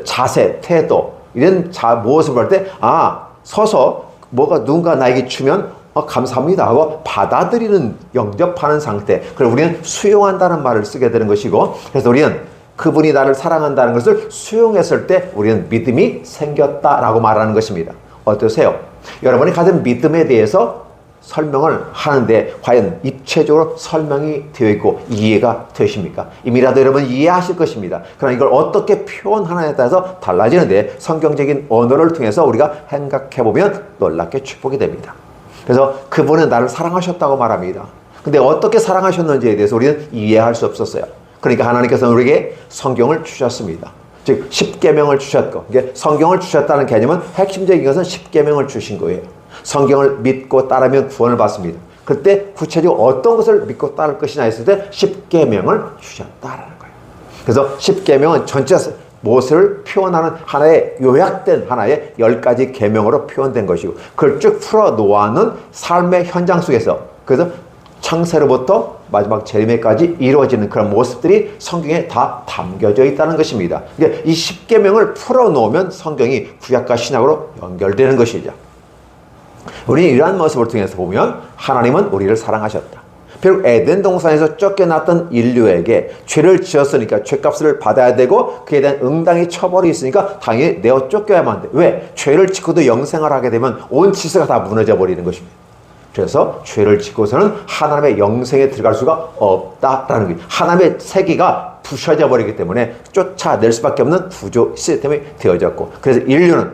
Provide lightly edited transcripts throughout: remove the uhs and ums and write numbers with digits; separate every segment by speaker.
Speaker 1: 자세, 태도 이런 모습을 할 때 서서 누군가 나에게 주면 감사합니다 하고 받아들이는, 영접하는 상태. 그래서 우리는 수용한다는 말을 쓰게 되는 것이고, 그래서 우리는 그분이 나를 사랑한다는 것을 수용했을 때 우리는 믿음이 생겼다라고 말하는 것입니다. 어떠세요? 여러분이 가진 믿음에 대해서 설명을 하는데 과연 입체적으로 설명이 되어 있고 이해가 되십니까? 이미라도 여러분 이해하실 것입니다. 그러나 이걸 어떻게 표현하느냐에 따라서 달라지는데, 성경적인 언어를 통해서 우리가 생각해보면 놀랍게 축복이 됩니다. 그래서 그분은 나를 사랑하셨다고 말합니다. 근데 어떻게 사랑하셨는지에 대해서 우리는 이해할 수 없었어요. 그러니까 하나님께서는 우리에게 성경을 주셨습니다. 즉 십계명을 주셨고, 이게 성경을 주셨다는 개념은 핵심적인 것은 십계명을 주신 거예요. 성경을 믿고 따르면 구원을 받습니다. 그때 구체적으로 어떤 것을 믿고 따를 것이냐 했을 때 십계명을 주셨다라는 거예요. 그래서 십계명은 전체 무엇을 표현하는 하나의 요약된 하나의 10가지 계명으로 표현된 것이고, 그걸 쭉 풀어 놓아놓은 삶의 현장 속에서, 그래서 창세로부터 마지막 재림에까지 이루어지는 그런 모습들이 성경에 다 담겨져 있다는 것입니다. 그러니까 이 십계명을 풀어 놓으면 성경이 구약과 신약으로 연결되는 것이죠. 우리는 이러한 모습을 통해서 보면 하나님은 우리를 사랑하셨다. 비록 에덴 동산에서 쫓겨났던 인류에게 죄를 지었으니까 죄값을 받아야 되고 그에 대한 응당의 처벌이 있으니까 당연히 내어 쫓겨야만 돼. 왜? 죄를 짓고도 영생을 하게 되면 온 지수가 다 무너져 버리는 것입니다. 그래서 죄를 짓고서는 하나님의 영생에 들어갈 수가 없다라는 거예요. 하나님의 세계가 부셔져 버리기 때문에 쫓아낼 수밖에 없는 구조 시스템이 되어졌고, 그래서 인류는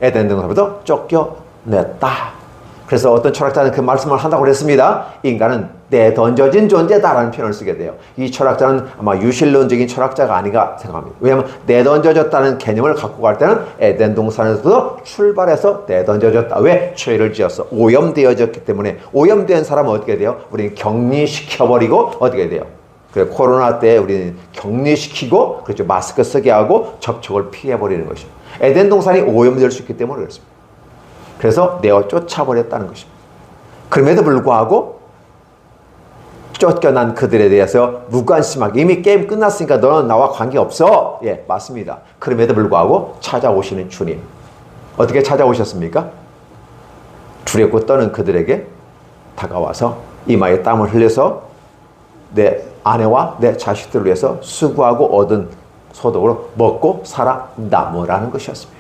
Speaker 1: 에덴 동산부터 쫓겨냈다. 그래서 어떤 철학자는 그 말씀을 한다고 그랬습니다. 인간은 내던져진 존재다라는 표현을 쓰게 돼요. 이 철학자는 아마 유실론적인 철학자가 아닌가 생각합니다. 왜냐하면 내던져졌다는 개념을 갖고 갈 때는 에덴 동산에서도 출발해서 내던져졌다. 왜? 죄를 지었어. 오염되어졌기 때문에. 오염된 사람은 어떻게 돼요? 우리는 격리시켜버리고 어떻게 돼요? 그래서 코로나 때 우리는 격리시키고, 그렇죠, 마스크 쓰게 하고 접촉을 피해버리는 것이죠. 에덴 동산이 오염될 수 있기 때문에 그렇습니다. 그래서 내어 쫓아버렸다는 것입니다. 그럼에도 불구하고 쫓겨난 그들에 대해서 무관심하게, 이미 게임 끝났으니까 너는 나와 관계없어. 예, 맞습니다. 그럼에도 불구하고 찾아오시는 주님. 어떻게 찾아오셨습니까? 두렵고 떠는 그들에게 다가와서 이마에 땀을 흘려서 내 아내와 내 자식들을 위해서 수고하고 얻은 소득으로 먹고 살아남으라는 것이었습니다.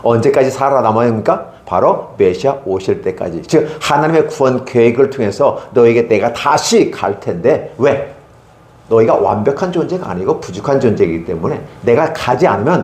Speaker 1: 언제까지 살아남아야 합니까? 바로 메시아 오실 때까지. 즉 하나님의 구원 계획을 통해서 너에게 내가 다시 갈 텐데, 왜? 너희가 완벽한 존재가 아니고 부족한 존재이기 때문에 내가 가지 않으면